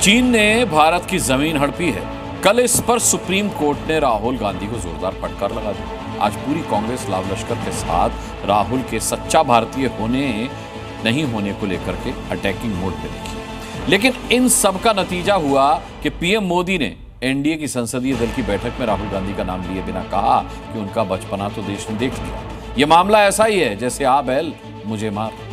चीन ने भारत की जमीन हड़पी है। कल इस पर सुप्रीम कोर्ट ने राहुल गांधी को जोरदार फटकार लगा दी। आज पूरी कांग्रेस लाव लश्कर के साथ राहुल के सच्चा भारतीय होने नहीं होने को लेकर के अटैकिंग मोड पे देखी। लेकिन इन सब का नतीजा हुआ कि पीएम मोदी ने एनडीए की संसदीय दल की बैठक में राहुल गांधी का नाम लिए बिना कहा कि उनका बचपना तो देश ने देख लिया। यह मामला ऐसा ही है जैसे आ बैल मुझे मार।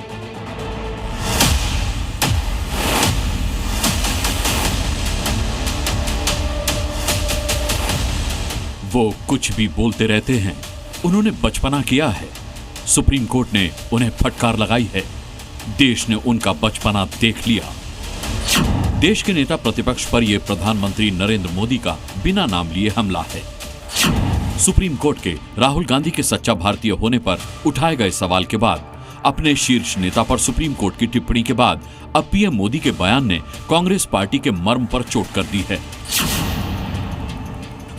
वो कुछ भी बोलते रहते हैं, उन्होंने बचपना किया है। सुप्रीम कोर्ट ने उन्हें फटकार लगाई है। देश ने उनका बचपना देख लिया। देश के नेता प्रतिपक्ष पर यह प्रधानमंत्री नरेंद्र मोदी का बिना नाम लिए हमला है। सुप्रीम कोर्ट के राहुल गांधी के सच्चा भारतीय होने पर उठाए गए सवाल के बाद, अपने शीर्ष नेता पर सुप्रीम कोर्ट की टिप्पणी के बाद अब पीएम मोदी के बयान ने कांग्रेस पार्टी के मर्म पर चोट कर दी है।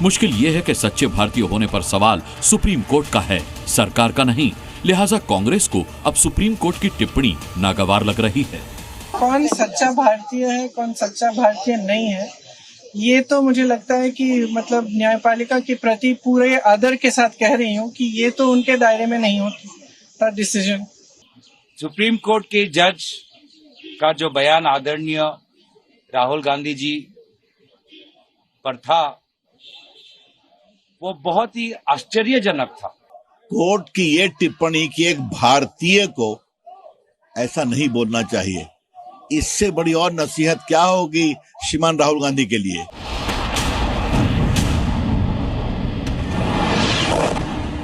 मुश्किल यह है कि सच्चे भारतीय होने पर सवाल सुप्रीम कोर्ट का है, सरकार का नहीं। लिहाजा कांग्रेस को अब सुप्रीम कोर्ट की टिप्पणी नागवार लग रही है। कौन सच्चा भारतीय है, कौन सच्चा भारतीय नहीं है, ये तो मुझे लगता है कि मतलब न्यायपालिका के प्रति पूरे आदर के साथ कह रही हूँ कि ये तो उनके दायरे में नहीं होता डिसीजन। सुप्रीम कोर्ट के जज का जो बयान आदरणीय राहुल गांधी जी पर था, वो बहुत ही आश्चर्यजनक था। कोर्ट की ये टिप्पणी कि एक भारतीय को ऐसा नहीं बोलना चाहिए, इससे बड़ी और नसीहत क्या होगी श्रीमान राहुल गांधी के लिए।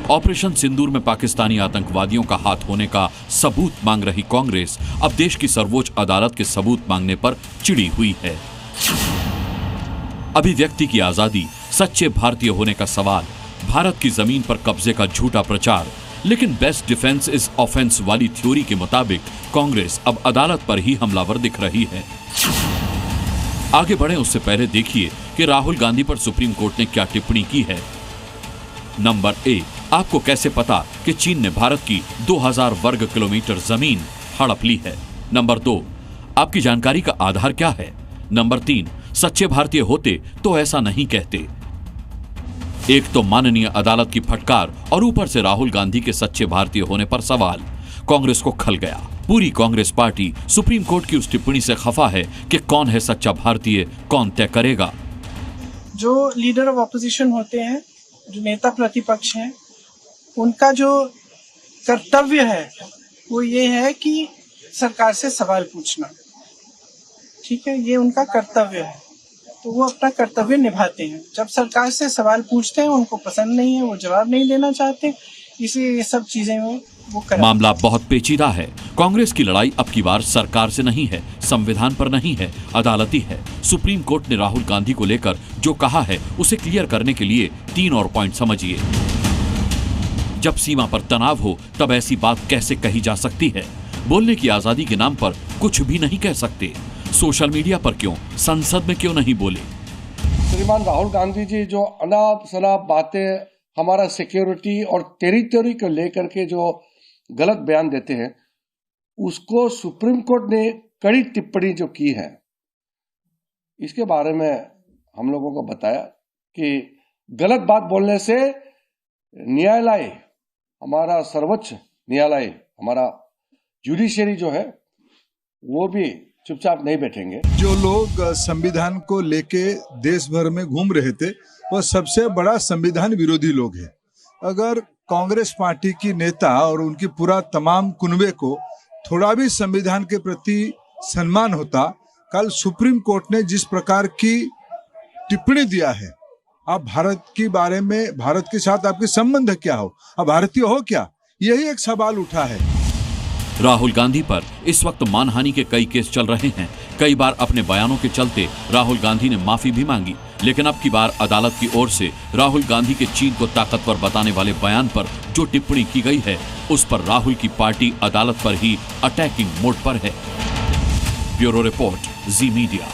ऑपरेशन सिंदूर में पाकिस्तानी आतंकवादियों का हाथ होने का सबूत मांग रही कांग्रेस अब देश की सर्वोच्च अदालत के सबूत मांगने पर चिड़ी हुई है। अभिव्यक्ति की आजादी, सच्चे भारतीय होने का सवाल, भारत की जमीन पर कब्जे का झूठा प्रचार, लेकिन बेस्ट डिफेंस इज ऑफेंस वाली थ्योरी के मुताबिक कांग्रेस अब अदालत पर ही हमलावर दिख रही है। आगे बढ़े उससे पहले देखिए कि राहुल गांधी पर सुप्रीम कोर्ट ने क्या टिप्पणी की है। नंबर 1, आपको कैसे पता कि चीन ने भारत की 2000 वर्ग किलोमीटर जमीन हड़प ली है। नंबर 2, आपकी जानकारी का आधार क्या है। नंबर 3, सच्चे भारतीय होते तो ऐसा नहीं कहते। एक तो माननीय अदालत की फटकार और ऊपर से राहुल गांधी के सच्चे भारतीय होने पर सवाल। कांग्रेस को खल गया। पूरी कांग्रेस पार्टी सुप्रीम कोर्ट की उस टिप्पणी से खफा है कि कौन है सच्चा भारतीय, कौन तय करेगा। जो लीडर ऑफ ऑपोजिशन होते हैं, जो नेता प्रतिपक्ष हैं, उनका जो कर्तव्य है वो ये है कि सरकार से सवाल पूछना। ठीक है, ये उनका कर्तव्य है, तो वो अपना कर्तव्य निभाते हैं। जब सरकार से सवाल पूछते हैं, उनको पसंद नहीं है, वो जवाब नहीं देना चाहते, इसलिए ये सब चीजें वो करते। मामला बहुत पेचीदा है। कांग्रेस की लड़ाई अब की बार सरकार से नहीं है, संविधान पर नहीं है, अदालती है। सुप्रीम कोर्ट ने राहुल गांधी को लेकर जो कहा है उसे क्लियर करने के लिए 3 और पॉइंट समझिए। जब सीमा पर तनाव हो तब ऐसी बात कैसे कही जा सकती है। बोलने की आजादी के नाम पर कुछ भी नहीं कह सकते। सोशल मीडिया पर क्यों, संसद में क्यों नहीं बोले। श्रीमान राहुल गांधी जी जो अनाप शनाप बातें हमारा सिक्योरिटी और टेरिटरी को लेकर के जो गलत बयान देते हैं, उसको सुप्रीम कोर्ट ने कड़ी टिप्पणी जो की है, इसके बारे में हम लोगों को बताया कि गलत बात बोलने से न्यायालय, हमारा सर्वोच्च न्यायालय, हमारा जुडिशरी जो है, वो भी चुपचाप नहीं बैठेंगे। जो लोग संविधान को लेके देश भर में घूम रहे थे, वह सबसे बड़ा संविधान विरोधी लोग हैं। अगर कांग्रेस पार्टी की नेता और उनकी पूरा तमाम कुनबे को थोड़ा भी संविधान के प्रति सम्मान होता, कल सुप्रीम कोर्ट ने जिस प्रकार की टिप्पणी दिया है, आप भारत के बारे में, भारत के साथ आपके संबंध क्या हो, आप भारतीय हो क्या, यही एक सवाल उठा है। राहुल गांधी पर इस वक्त मानहानि के कई केस चल रहे हैं। कई बार अपने बयानों के चलते राहुल गांधी ने माफी भी मांगी, लेकिन अब की बार अदालत की ओर से राहुल गांधी के चीन को ताकतवर बताने वाले बयान पर जो टिप्पणी की गई है, उस पर राहुल की पार्टी अदालत पर ही अटैकिंग मोड पर है। ब्यूरो रिपोर्ट, जी मीडिया।